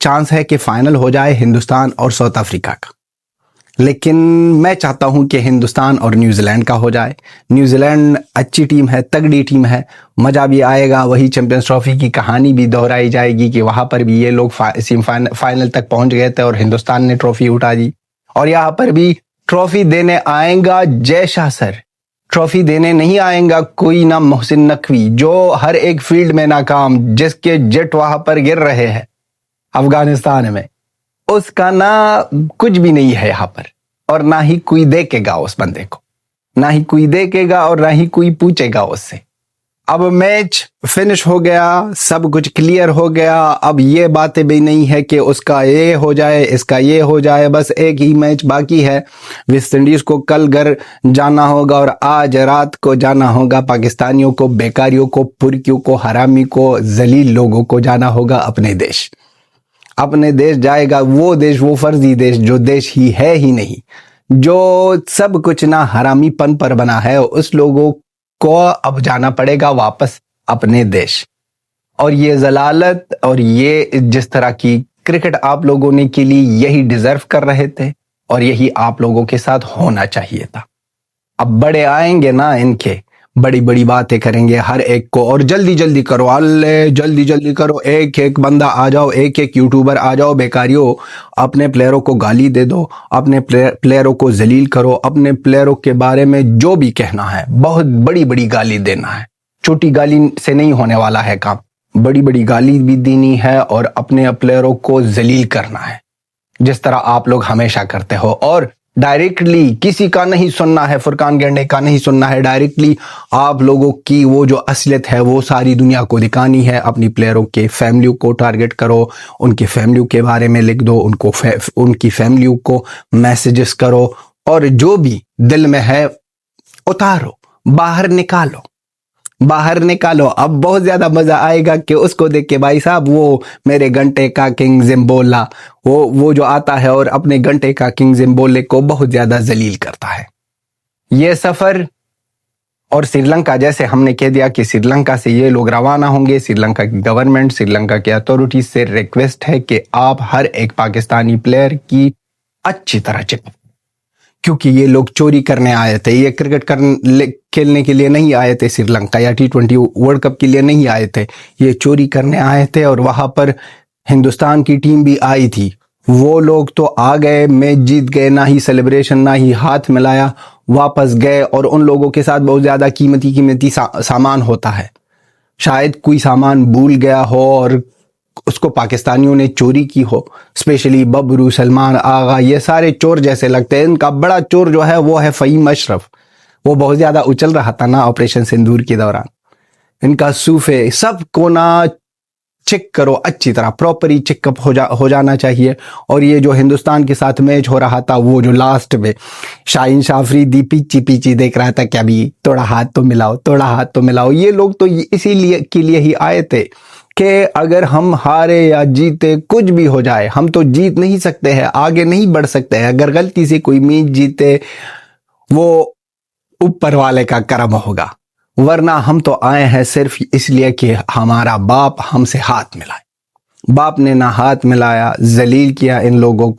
Chance ہے کہ final ہو جائے ہندوستان اور ساؤتھ افریقہ کا، لیکن میں چاہتا ہوں کہ ہندوستان اور نیوزی لینڈ کا ہو جائے۔ نیوزی لینڈ اچھی ٹیم ہے، تگڑی ٹیم ہے، مزہ بھی آئے گا، وہی چیمپئنز ٹرافی کی کہانی بھی دہرائی جائے گی کہ وہاں پر بھی یہ لوگ فائنل تک پہنچ گئے تھے اور ہندوستان نے ٹرافی اٹھا دی، اور یہاں پر بھی ٹرافی دینے آئیں گا جے شاہ سر، ٹرافی دینے نہیں آئیں گا کوئی نہ محسن نقوی جو ہر ایک فیلڈ میں ناکام، جس کے جٹ وہاں پر گر رہے ہیں افغانستان میں، اس کا نہ کچھ بھی نہیں ہے یہاں پر، اور نہ ہی کوئی دیکھے گا اس بندے کو، نہ ہی کوئی دیکھے گا اور نہ ہی کوئی پوچھے گا اس سے۔ اب میچ فنش ہو گیا، سب کچھ کلیئر ہو گیا، اب یہ باتیں بھی نہیں ہے کہ اس کا یہ ہو جائے اس کا یہ ہو جائے، بس ایک ہی میچ باقی ہے۔ ویسٹ انڈیز کو کل گھر جانا ہوگا اور آج رات کو جانا ہوگا پاکستانیوں کو، بیکاریوں کو، پرکیوں کو، حرامی کو، ذلیل لوگوں کو جانا ہوگا اپنے دیش۔ اپنے دیش جائے گا، وہ دیش، وہ فرضی دیش جو دیش ہی ہے ہی نہیں، جو سب کچھ نہ حرامی پن پر بنا ہے، اس لوگوں کو اب جانا پڑے گا واپس اپنے دیش۔ اور یہ ذلالت اور یہ جس طرح کی کرکٹ آپ لوگوں نے کے لیے یہی ڈیزرو کر رہے تھے اور یہی آپ لوگوں کے ساتھ ہونا چاہیے تھا۔ اب بڑے آئیں گے نا، ان کے بڑی بڑی باتیں کریں گے ہر ایک کو، اور جلدی جلدی کرو، اللہ جلدی جلدی کرو، ایک ایک بندہ آ جاؤ، ایک ایک یوٹیوبر آ جاؤ، بیکاریوں اپنے پلیئروں کو گالی دے دو، اپنے پلیئروں کو ذلیل کرو، اپنے پلیئروں کے بارے میں جو بھی کہنا ہے بہت بڑی بڑی گالی دینا ہے، چھوٹی گالی سے نہیں ہونے والا ہے کام، بڑی بڑی گالی بھی دینی ہے اور اپنے پلیئروں کو ذلیل کرنا ہے جس طرح آپ لوگ ہمیشہ کرتے ہو، اور ڈائریکٹلی کسی کا نہیں سننا ہے، فرقان گینڈے کا نہیں سننا ہے، ڈائریکٹلی آپ لوگوں کی وہ جو اصلیت ہے وہ ساری دنیا کو دکھانی ہے۔ اپنی پلیئروں کے فیملیوں کو ٹارگٹ کرو، ان کے فیملیوں کے بارے میں لکھ دو، ان کی فیملیوں کو میسیجز کرو، اور جو بھی دل میں ہے اتارو، باہر نکالو، باہر نکالو۔ اب بہت زیادہ مزہ آئے گا کہ اس کو دیکھ کے بھائی صاحب وہ میرے گھنٹے کا کنگ زمبولا، وہ جو آتا ہے اور اپنے گھنٹے کا کنگ زمبولے کو بہت زیادہ ذلیل کرتا ہے۔ یہ سفر، اور سری لنکا، جیسے ہم نے کہہ دیا کہ سری لنکا سے یہ لوگ روانہ ہوں گے، سری لنکا کی گورنمنٹ، سری لنکا کے اتھارٹیز سے ریکویسٹ ہے کہ آپ ہر ایک پاکستانی پلیئر کی اچھی طرح چیک، کیونکہ یہ لوگ چوری کرنے آئے تھے، یہ کرکٹ کھیلنے کے لیے نہیں آئے تھے سری لنکا، یا T20 ورلڈ کپ کے لیے نہیں آئے تھے، یہ چوری کرنے آئے تھے، اور وہاں پر ہندوستان کی ٹیم بھی آئی تھی، وہ لوگ تو آ گئے، میچ جیت گئے، نہ ہی سیلیبریشن، نہ ہی ہاتھ ملایا، واپس گئے، اور ان لوگوں کے ساتھ بہت زیادہ قیمتی سامان ہوتا ہے، شاید کوئی سامان بھول گیا ہو اور اس کو پاکستانیوں نے چوری کی ہو، اسپیشلی ببرو، سلمان آغا، یہ سارے چور جیسے لگتے ہیں۔ ان کا بڑا چور جو ہے وہ ہے فہیم اشرف، وہ بہت زیادہ اچل رہا تھا نا آپریشن سندور کے دوران، ان کا صوفے سب کو نہ چیک کرو اچھی طرح، پراپری چیک اپ ہو جانا چاہیے۔ اور یہ جو ہندوستان کے ساتھ میچ ہو رہا تھا، وہ جو لاسٹ میں شاہین شاہ افریدی پیچی دیکھ رہا تھا کہ ابھی تھوڑا ہاتھ تو ملاؤ، تھوڑا ہاتھ تو ملاؤ، یہ لوگ تو اسی لیے کے لیے ہی آئے تھے کہ اگر ہم ہارے یا جیتے، کچھ بھی ہو جائے، ہم تو جیت نہیں سکتے ہیں، آگے نہیں بڑھ سکتے ہیں، اگر غلطی سے کوئی میچ جیتے وہ اوپر والے کا کرم ہوگا، ورنہ ہم تو آئے ہیں صرف اس لیے کہ ہمارا باپ ہم سے ہاتھ ملائے۔ باپ نے نہ ہاتھ ملایا، ذلیل کیا ان لوگوں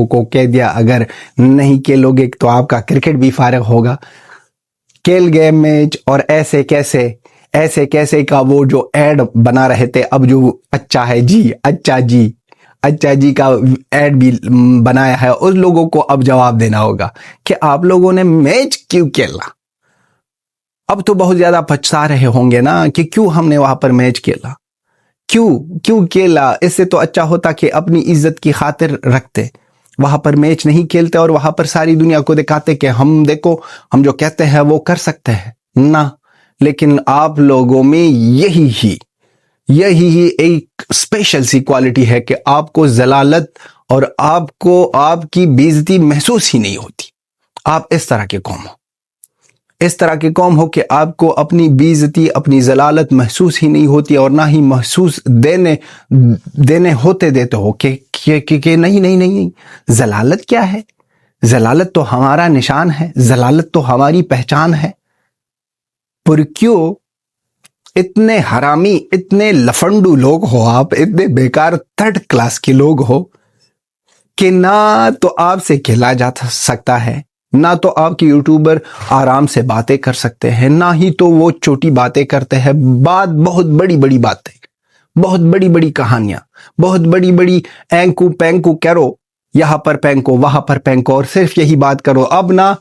کو کہہ دیا اگر نہیں کھیلو گے تو آپ کا کرکٹ بھی فارغ ہوگا، کھیل گئے میچ، اور ایسے کیسے کا وہ جو ایڈ بنا رہے تھے، اب جو اچھا ہے جی، اچھا جی کا ایڈ بھی بنایا ہے، اس لوگوں کو اب جواب دینا ہوگا کہ آپ لوگوں نے میچ کیوں کھیلا۔ اب تو بہت زیادہ پچھتا رہے ہوں گے نا کہ کیوں ہم نے وہاں پر میچ کھیلا، کیوں کھیلا، اس سے تو اچھا ہوتا کہ اپنی عزت کی خاطر رکھتے، وہاں پر میچ نہیں کھیلتے اور وہاں پر ساری دنیا کو دکھاتے کہ ہم دیکھو ہم جو کہتے ہیں وہ کر سکتے ہیں نا۔ لیکن آپ لوگوں میں یہی ہی ایک اسپیشل سی کوالٹی ہے کہ آپ کو ذلالت اور آپ کو آپ کی بےعزتی محسوس ہی نہیں ہوتی۔ آپ اس طرح کے قوم ہو کہ آپ کو اپنی بےعزتی، اپنی ذلالت محسوس ہی نہیں ہوتی، اور نہ ہی محسوس دینے ہوتے دیتے ہو کہ نہیں، ذلالت کیا ہے؟ ذلالت تو ہمارا نشان ہے، ذلالت تو ہماری پہچان ہے۔ پر کیوں اتنے حرامی، اتنے لفنڈو لوگ ہو آپ، اتنے بیکار تھرڈ کلاس کے لوگ ہو کہ نہ تو آپ سے کھیلا جا سکتا ہے، نہ تو آپ کے یوٹیوبر آرام سے باتیں کر سکتے ہیں، نہ ہی تو وہ چھوٹی باتیں کرتے ہیں، بہت بڑی بڑی باتیں، بہت بڑی بڑی کہانیاں، بہت بڑی بڑی اینکو پینکو کرو، یہاں پر پینکو وہاں پر پینکو، اور صرف یہی بات کرو۔ اب نہ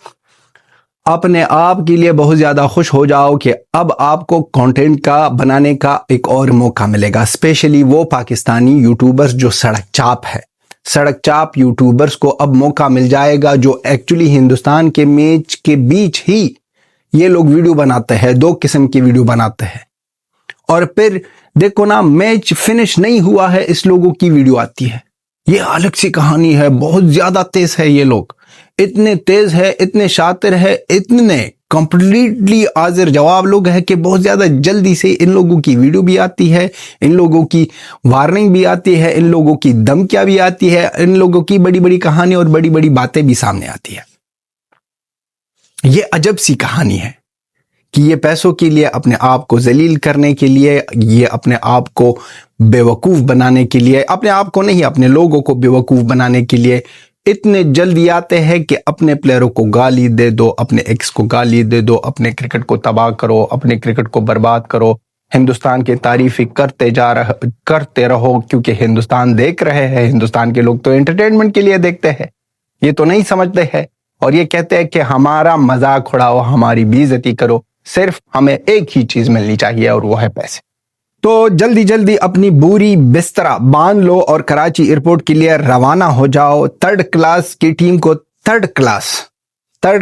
اپنے آپ کے لیے بہت زیادہ خوش ہو جاؤ کہ اب آپ کو کانٹینٹ کا بنانے کا ایک اور موقع ملے گا، اسپیشلی وہ پاکستانی یوٹیوبرز جو سڑک چاپ ہے، سڑک چاپ یوٹیوبرز کو اب موقع مل جائے گا، جو ایکچولی ہندوستان کے میچ کے بیچ ہی یہ لوگ ویڈیو بناتے ہیں، دو قسم کی ویڈیو بناتے ہیں، اور پھر دیکھو نا میچ فنش نہیں ہوا ہے اس لوگوں کی ویڈیو آتی ہے۔ یہ الگ سی کہانی ہے، بہت زیادہ تیز ہے یہ لوگ، اتنے تیز ہے، اتنے شاطر ہے، اتنے کمپلیٹلی حاضر جواب لوگ ہیں کہ بہت زیادہ جلدی سے ان لوگوں کی ویڈیو بھی آتی ہے، ان لوگوں کی وارننگ بھی آتی ہے، ان لوگوں کی دھمکیاں بھی آتی ہے، ان لوگوں کی بڑی بڑی کہانی اور بڑی بڑی باتیں بھی سامنے آتی ہے۔ یہ عجب سی کہانی ہے کہ یہ پیسوں کے لیے، اپنے آپ کو ذلیل کرنے کے لیے، یہ اپنے آپ کو بے وقوف بنانے کے لیے، اپنے آپ کو نہیں اپنے لوگوں کو بے وقوف بنانے کے لیے اتنے جلدی آتے ہیں کہ اپنے پلیئروں کو گالی دے دو، اپنے ایکس کو گالی دے دو، اپنے کرکٹ کو تباہ کرو، اپنے کرکٹ کو برباد کرو، ہندوستان کی تعریفیں کرتے رہو، کیونکہ ہندوستان دیکھ رہے ہیں، ہندوستان کے لوگ تو انٹرٹینمنٹ کے لیے دیکھتے ہیں، یہ تو نہیں سمجھتے ہیں، اور یہ کہتے ہیں کہ ہمارا مذاق اڑاؤ، ہماری بے عزتی کرو، صرف ہمیں ایک ہی چیز ملنی چاہیے اور وہ ہے پیسے۔ تو جلدی جلدی اپنی بوری بسترا باندھ لو اور کراچی ایئرپورٹ کے لیے روانہ ہو جاؤ۔ تھرڈ کلاس کی ٹیم کو تھرڈ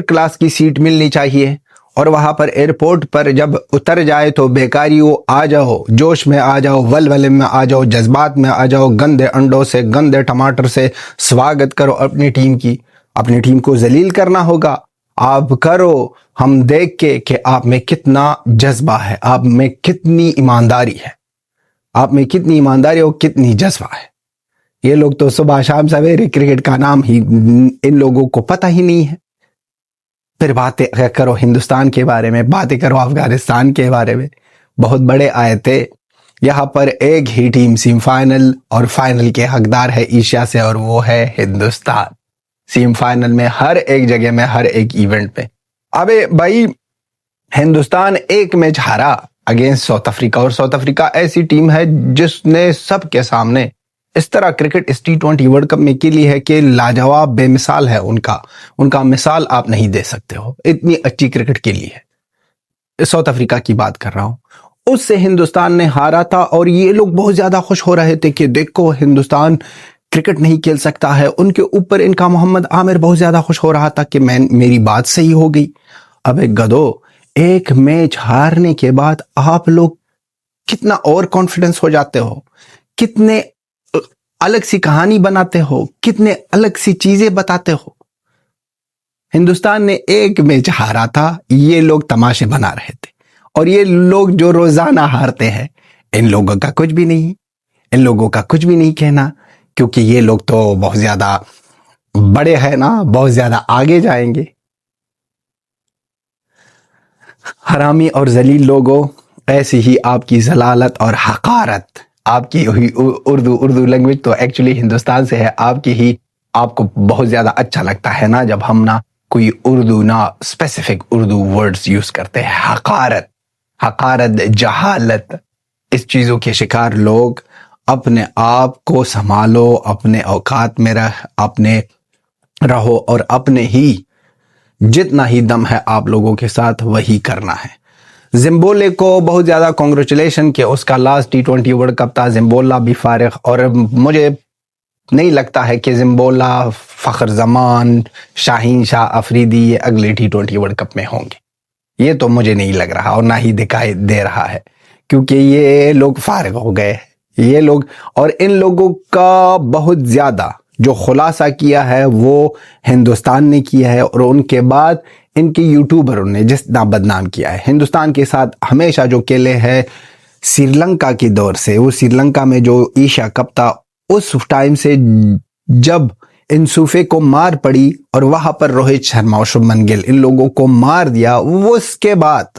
کلاس کی سیٹ ملنی چاہیے، اور وہاں پر ایئرپورٹ پر جب اتر جائے تو بیکاریوں آ جاؤ، جوش میں آ جاؤ، ولولے میں آ جاؤ، جذبات میں آ جاؤ، گندے انڈوں سے، گندے ٹماٹر سے سواگت کرو اپنی ٹیم کی۔ اپنی ٹیم کو ذلیل کرنا ہوگا، آپ کرو، ہم دیکھ کے کہ آپ میں کتنا جذبہ ہے، آپ میں کتنی ایمانداری ہے، آپ میں کتنی ایمانداری اور کتنی جذبہ ہے۔ یہ لوگ تو صبح شام سویرے کرکٹ کا نام ہی ان لوگوں کو پتہ ہی نہیں ہے۔ پھر باتیں کرو ہندوستان کے بارے میں، باتیں کرو افغانستان کے بارے میں، بہت بڑے آئے تھے۔ یہاں پر ایک ہی ٹیم سیمی فائنل اور فائنل کے حقدار ہے ایشیا سے، اور وہ ہے ہندوستان۔ سیمی فائنل میں ہر ایک جگہ میں، ہر ایک ایونٹ پہ۔ ابے بھائی، ہندوستان ایک میچ ہارا اگینسٹ ساؤتھ افریقہ، اور ساؤتھ افریقہ ایسی ٹیم ہے جس نے سب کے سامنے اس طرح کرکٹ اس T20 ورلڈ کپ میں کھیلی ہے کہ لاجواب، بے مثال ہے ان کا مثال آپ نہیں دے سکتے ہو، اتنی اچھی کرکٹ کھیلی ہے۔ ساؤتھ افریقہ کی بات کر رہا ہوں، اس سے ہندوستان نے ہارا تھا، اور یہ لوگ بہت زیادہ خوش ہو رہے تھے کہ دیکھو ہندوستان کرکٹ نہیں کھیل سکتا ہے۔ ان کے اوپر ان کا محمد عامر بہت زیادہ خوش ہو رہا تھا کہ میری بات صحیح ہو گئی۔ اب ایک گدو، ایک میچ ہارنے کے بعد آپ لوگ کتنا اور کانفیڈنس ہو جاتے ہو، کتنے الگ سی کہانی بناتے ہو، کتنے الگ سی چیزیں بتاتے ہو۔ ہندوستان نے ایک میچ ہارا تھا، یہ لوگ تماشے بنا رہے تھے، اور یہ لوگ جو روزانہ ہارتے ہیں، ان لوگوں کا کچھ بھی نہیں، ان لوگوں کا کچھ بھی نہیں کہنا، کیونکہ یہ لوگ تو بہت زیادہ بڑے ہیں نا، بہت زیادہ آگے جائیں گے۔ حرامی اور ذلیل لوگوں، ایسی ہی آپ کی ذلالت اور حقارت، آپ کی اردو لینگویج تو ایکچولی ہندوستان سے ہے، آپ کو بہت زیادہ اچھا لگتا ہے نا جب ہم نہ کوئی اردو، نہ اسپیسیفک اردو ورڈز یوز کرتے ہیں۔ حقارت، جہالت، اس چیزوں کے شکار لوگ، اپنے آپ کو سنبھالو، اپنے اوقات میں رہو، اور اپنے ہی جتنا ہی دم ہے آپ لوگوں کے ساتھ وہی کرنا ہے۔ زمبولے کو بہت زیادہ کانگریچولیشن کہ اس کا لاسٹ T20 ورلڈ کپ تھا، زمبولا بھی فارغ، اور مجھے نہیں لگتا ہے کہ زمبولا، فخر زمان، شاہین شاہ افریدی یہ اگلے T20 ورلڈ کپ میں ہوں گے، یہ تو مجھے نہیں لگ رہا، اور نہ ہی دکھائی دے رہا ہے، کیونکہ یہ لوگ فارغ ہو گئے، یہ لوگ، اور ان لوگوں کا بہت زیادہ جو خلاصہ کیا ہے وہ ہندوستان نے کیا ہے، اور ان کے بعد ان کے یوٹیوبروں نے جتنا بدنام کیا ہے ہندوستان کے ساتھ ہمیشہ جو کھیلے ہیں سری لنکا کے دور سے، وہ سری لنکا میں جو ایشیا کپ تھا اس ٹائم سے، جب ان صوفے کو مار پڑی اور وہاں پر روہت شرما اور شبمن گل ان لوگوں کو مار دیا، وہ اس کے بعد